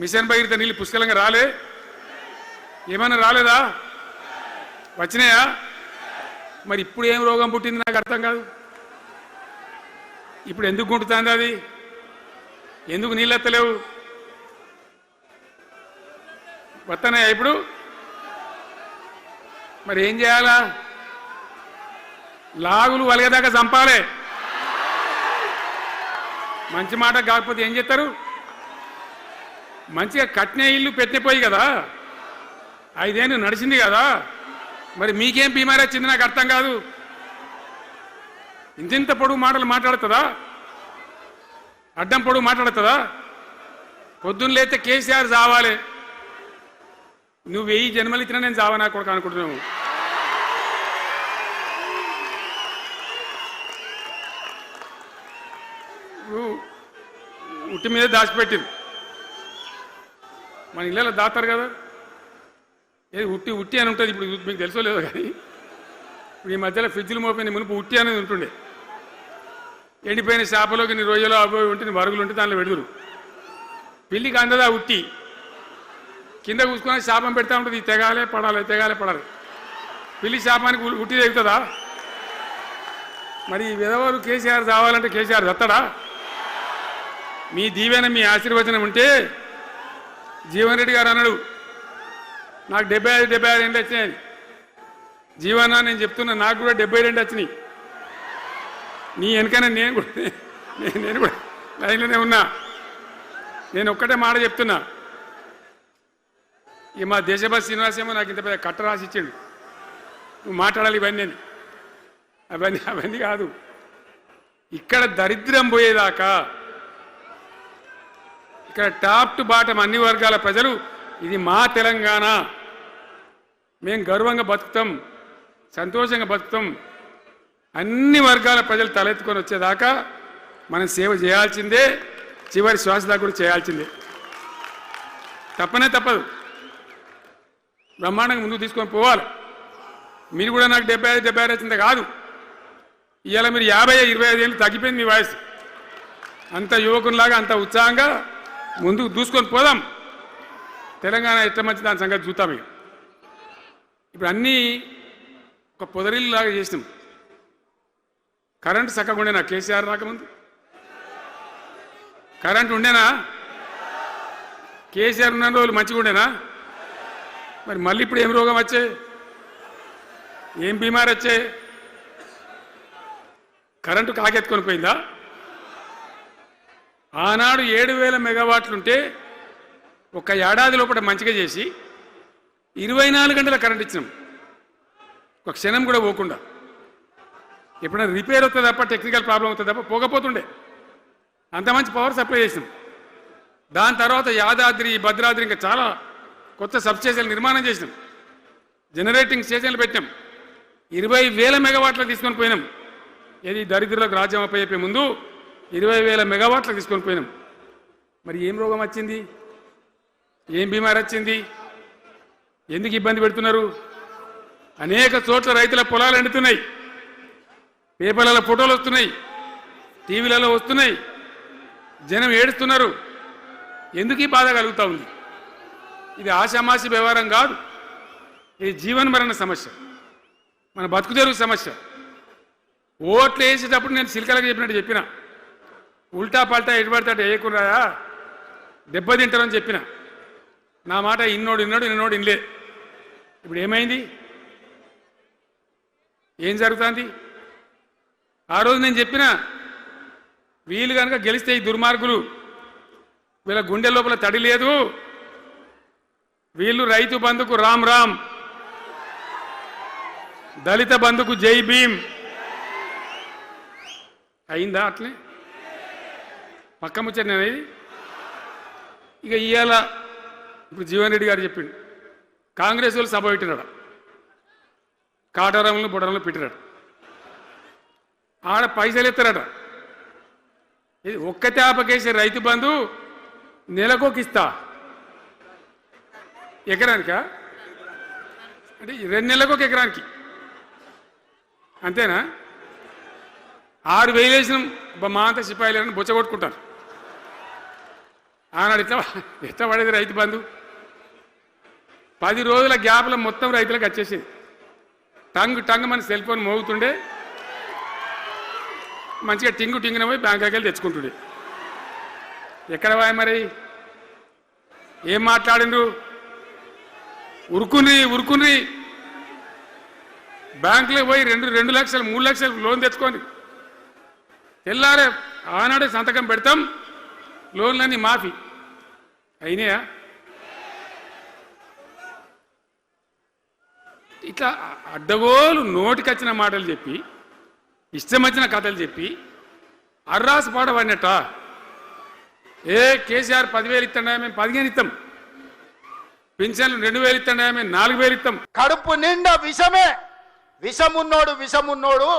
Machine Bhagiratha నీళ్ళు పుష్కలంగా రాలే? ఏమైనా రాలేదా? వచ్చినాయా? మరి ఇప్పుడు ఏం రోగం పుట్టింది నాకు అర్థం కాదు. ఇప్పుడు ఎందుకు గుంటుతుంది అది? ఎందుకు నీళ్ళు ఎత్తలేవు? వస్తున్నాయా ఇప్పుడు? మరి ఏం చేయాలా? లాగులు వలిగేదాకా చంపాలే. మంచి మాట కాకపోతే ఏం చేస్తారు? మంచిగా కట్టిన ఇల్లు పెట్టిపోయి కదా, 5 ఏళ్ళు నడిచింది కదా, మరి మీకేం బీమారీ వచ్చింది నాకు అర్థం కాదు. ఇంత పొడుగు మాటలు మాట్లాడుతుందా? అడ్డం పొడుగు మాట్లాడుతుందా? పొద్దున్న లేతే కేసీఆర్ చావాలి, నువ్వు 1000 జన్మలు ఇచ్చినా నేను చావా నాకు కూడా అనుకుంటున్నావు. ఉట్టి మీద దాచిపెట్టింది. మన ఇళ్ళలో దాతారు కదా, ఏది ఉట్టి ఉట్టి అని ఉంటుంది. ఇప్పుడు మీకు తెలుసో లేదో కానీ ఇప్పుడు ఈ మధ్యలో ఫ్రిడ్జ్లు మోపోయిన మునుపు ఉట్టి అనేది ఉంటుండే. ఎండిపోయిన చేపలోకి నీ రొయ్యలో అవి ఉంటే మరుగులు ఉంటే దానిలో పెడుదురు. పిల్లికి అందదా ఉట్టి, కింద కూసుకొని శాపం పెడతా ఉంటుంది. తెగాలే పడాలి, తెగాలే పడాలి. పిల్లి శాపానికి ఉట్టి తెగుతుందా? మరి విధవలు కేసీఆర్ చావాలంటే కేసీఆర్ చస్తాడా? మీ దీవెన మీ ఆశీర్వచనం ఉంటే జీవన్ రెడ్డి గారు అన్నాడు, నాకు 75 ఏళ్ళు వచ్చినాయి. జీవన నేను చెప్తున్నా, నాకు కూడా 72 వచ్చినాయి. నీ వెనకనే నేను కూడా లైన్లోనే ఉన్నా. నేను ఒక్కటే మాట చెప్తున్నా, ఇక మా దేశభా శ్రీనివాసేమో నాకు ఇంత పెద్ద కట్ట రాసి ఇచ్చాడు, నువ్వు మాట్లాడాలి ఇవన్నీ. అవన్నీ కాదు. ఇక్కడ దరిద్రం పోయేదాకా, ఇక్కడ టాప్ టు బాటం అన్ని వర్గాల ప్రజలు ఇది మా తెలంగాణ, మేము గర్వంగా బతుకుతాం, సంతోషంగా బతుకుతాం, అన్ని వర్గాల ప్రజలు తలెత్తుకొని వచ్చేదాకా మనం సేవ చేయాల్సిందే, చివరి శ్వాస దాకా కూడా చేయాల్సిందే. తప్పనే తప్పదు. బ్రహ్మాండంగా ముందుకు తీసుకొని పోవాలి. మీరు కూడా నాకు 75 వచ్చింది కాదు, ఇవాళ మీరు 50-25 ఏళ్ళు తగ్గిపోయింది మీ వయసు. అంత యువకునిలాగా అంత ఉత్సాహంగా ముందుకు దూసుకొని పోదాం. తెలంగాణ ఎట్లా మంచి దాని సంగతి చూద్దాం. ఇప్పుడు అన్నీ ఒక పొదరిల్లాగా చేసినాం. కరెంటు చక్కగా ఉండేనా? కేసీఆర్ రాకముందు కరెంటు ఉండేనా? కేసీఆర్ ఉన్న రోజులు మంచిగా ఉండేనా? మరి మళ్ళీ ఇప్పుడు ఏం రోగం వచ్చే, ఏం బీమారి వచ్చే? కరెంటు కాకెత్తుకొని పోయిందా? ఆనాడు 7000 మెగావాట్లుంటే ఒక ఏడాది లోపల మంచిగా చేసి 24 గంటల కరెంట్ ఇచ్చినాం, ఒక క్షణం కూడా పోకుండా. ఎప్పుడైనా రిపేర్ అవుతుంది తప్ప, టెక్నికల్ ప్రాబ్లం అవుతుంది తప్ప పోకపోతుండే. అంత మంచి పవర్ సప్లై చేసినాం. దాని తర్వాత యాదాద్రి, భద్రాద్రి, ఇంకా చాలా కొత్త సబ్ స్టేషన్లు నిర్మాణం చేసినాం, జనరేటింగ్ స్టేషన్లు పెట్టినాం, 20,000 మెగావాట్లకు తీసుకొని పోయినాం. ఏది దరిద్రులకు రాజ్యం అప్పయ్యే ముందు 20,000 మెగావాట్లకు తీసుకొని పోయినాం. మరి ఏం రోగం వచ్చింది? ఏం బీమారి వచ్చింది? ఎందుకు ఇబ్బంది పెడుతున్నారు? అనేక చోట్ల రైతుల పొలాలు ఎండుతున్నాయి, పేపర్లలో ఫోటోలు వస్తున్నాయి, టీవీలలో వస్తున్నాయి, జనం ఏడుస్తున్నారు. ఎందుకు ఈ బాధ కలుగుతూ ఉంది? ఇది ఆషామాషి వ్యవహారం కాదు, ఇది జీవన మరణ సమస్య, మన బతుకుదెరువు సమస్య. ఓట్లు వేసేటప్పుడు నేను సిల్కలకు చెప్పినట్టు చెప్పిన, ఉల్టా పల్టా ఎటుపడితే అటు వేయకున్నాయా, దెబ్బతింటారని చెప్పిన. నా మాట ఇన్నోడు ఇనలే. ఇప్పుడు ఏమైంది? ఏం జరుగుతుంది? ఆ రోజు నేను చెప్పిన, వీళ్ళు కనుక గెలిస్తే ఈ దుర్మార్గులు, వీళ్ళ గుండె లోపల తడి లేదు, వీళ్ళు రైతు బంధుకు రామ్ రామ్, దళిత బంధుకు జై భీమ్. అయిందా? అట్లే పక్క ముచ్చట అనేది. ఇక ఇవాళ ఇప్పుడు జీవన్ రెడ్డి గారు చెప్పిండు, కాంగ్రెస్ వాళ్ళు సభ పెట్టినాడు, కాటారంలో బుడరంలో పెట్టినాడు, ఆడ పైసలు ఎత్తారట. ఇది ఒక్క తేపకేసే రైతు బంధు నెలకోకి ఇస్తా, ఎకరానికా? అంటే 2 నెలలకు ఒక ఎకరానికి అంతేనా? 6,000 వేసినాం, మా అంతా సిపాయిలను బొచ్చగొట్టుకుంటారు. ఆనాడు ఎట్లా పడేది రైతు బంధు 10 రోజుల గ్యాప్లో మొత్తం రైతులకు వచ్చేసింది. టంగ్ మన సెల్ ఫోన్ మోగుతుండే మంచిగా టింగున పోయి బ్యాంకుకి వెళ్ళి తెచ్చుకుంటుండే. ఎక్కడ పోయి మరి ఏం మాట్లాడిండ్రు? ఉరుకుని బ్యాంకులో పోయి 2 లక్షలు 3 లక్షలు లోన్ తెచ్చుకోండి. తెల్లారే ఆనాడే సంతకం పెడతాం, లోన్లన్నీ మాఫీ అయినాయా? ఇట్లా అడ్డగోలు నోటికొచ్చిన మాటలు చెప్పి ఇష్టం వచ్చిన కథలు చెప్పి అర్రాసు పాడబడినట్ట. కేసీఆర్ 10,000 ఇస్తాడా, మేము 15 ఇస్తాం. పింఛన్లు 2,000 ఇస్తాడా, మేము 4,000 ఇస్తాం. కడుపు నిండా విషమే. విషమున్నోడు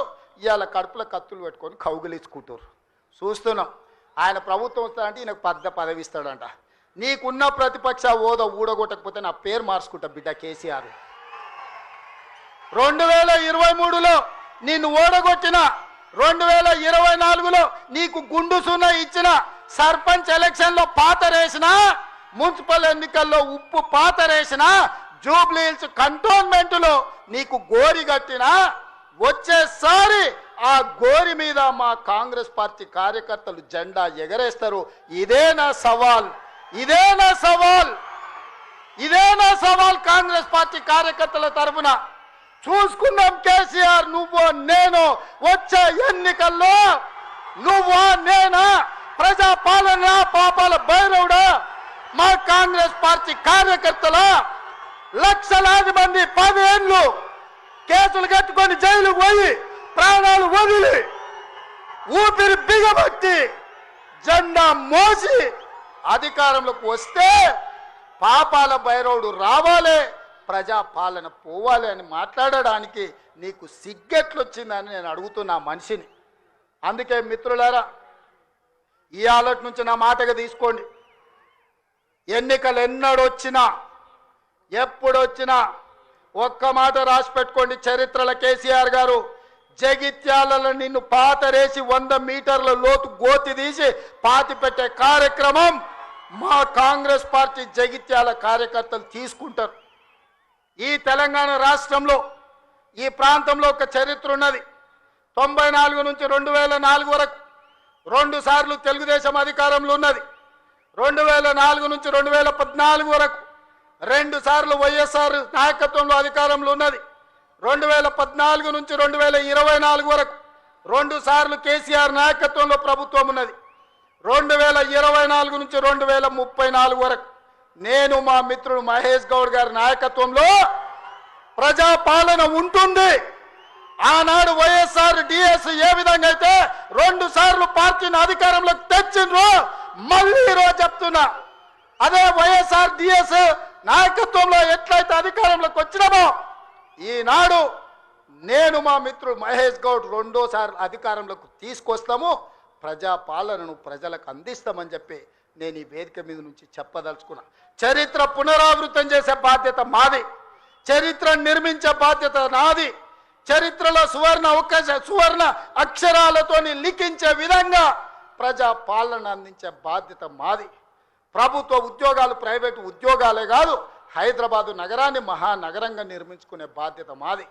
ఇవాళ కడుపులో కత్తులు పెట్టుకొని కౌగిలించుకుంటారు. చూస్తున్నాం. ఆయన ప్రభుత్వం వస్తాడంటే ఈయనకు పదవి ఇస్తాడంట. నీకున్న ప్రతిపక్ష హోదా ఊడగొట్టకపోతే నా పేరు మార్చుకుంటా బిడ్డ కేసీఆర్. 2023లో నిన్ను ఓడగొట్టిన, 2024లో నీకు గుండు సున్నా ఇచ్చిన, సర్పంచ్ ఎలక్షన్లో పాతరేసిన, మున్సిపల్ ఎన్నికల్లో ఉప్పు పాతరేసిన, జూబ్లీ హిల్స్ కంటోన్మెంట్లో నీకు గోరి కట్టిన, వచ్చేసారి ఆ గోరి మీద మా కాంగ్రెస్ పార్టీ కార్యకర్తలు జెండా ఎగరేస్తారు. ఇదే నా సవాల్ కాంగ్రెస్ పార్టీ కార్యకర్తల తరఫున. చూసుకుందాం కేసీఆర్, నువ్వు నేను వచ్చే ఎన్నికల్లో నువ్వా నేనా, ప్రజా పాలన పాపాల భైరవుడా, మా కాంగ్రెస్ పార్టీ కార్యకర్తల లక్షలాది మంది 10 ఏళ్ళు కేసులు కట్టుకొని జైలుకు పోయి ప్రాణాలు వదిలి ఊపిరి బిగబట్టి జెండా మోసి అధికారంలోకి వస్తే పాపాల భైరవుడు రావాలి, ప్రజా పాలన పోవాలి అని మాట్లాడడానికి నీకు సిగ్గెట్లొచ్చిందని నేను అడుగుతున్నా మనిషిని. అందుకే మిత్రులారా, ఈ ఆలోచన నుంచి నా మాటగా తీసుకోండి. ఎన్నికలు ఎన్నడొచ్చినా ఎప్పుడొచ్చినా ఒక్క మాట రాసి పెట్టుకోండి. చరిత్రల కేసీఆర్ గారు జగిత్యాలలో నిన్ను పాతరేసి 100 మీటర్ల లోతు గోతి తీసి పాతి పెట్టే కార్యక్రమం మా కాంగ్రెస్ పార్టీ జగిత్యాల కార్యకర్తలు తీసుకుంటారు. ఈ తెలంగాణ రాష్ట్రంలో ఈ ప్రాంతంలో ఒక చరిత్ర ఉన్నది. 94 నుంచి 2004 వరకు 2 సార్లు తెలుగుదేశం అధికారంలో ఉన్నది. 2004 నుంచి 2014 వరకు 2 సార్లు వైఎస్ఆర్ నాయకత్వంలో అధికారంలో ఉన్నది. 2014 నుంచి 2024 వరకు 2 సార్లు కేసీఆర్ నాయకత్వంలో ప్రభుత్వం ఉన్నది. 2024 నుంచి 2034 వరకు నేను మా మిత్రుడు మహేష్ గౌడ్ గారి నాయకత్వంలో ప్రజా పాలన ఉంటుంది. ఆనాడు వైఎస్ఆర్ డిఎస్ ఏ విధంగా అయితే 2 సార్లు పార్టీని అధికారంలోకి తెచ్చిండ్రో, మళ్ళీ ఈరోజు చెప్తున్నా, అదే వైఎస్ఆర్ డిఎస్ నాయకత్వంలో ఎట్లయితే అధికారంలోకి వచ్చినామో ఈనాడు నేను మా మిత్రుడు మహేష్ గౌడ్ 2సారి అధికారంలోకి తీసుకొస్తాము, ప్రజా పాలనను ప్రజలకు అందిస్తామని చెప్పి నేను ఈ వేదిక మీద నుంచి చెప్పదలుచుకున్నా. చరిత్ర పునరావృతం చేసే బాధ్యత మాది, చరిత్ర నిర్మించే బాధ్యత నాది, చరిత్రలో సువర్ణ అక్షరాలతోని లిఖించే విధంగా ప్రజా పాలన అందించే బాధ్యత మాది. ప్రభుత్వ ఉద్యోగాలు ప్రైవేటు ఉద్యోగాలే కాదు, హైదరాబాదు నగరాన్ని మహానగరంగా నిర్మించుకునే బాధ్యత మాది.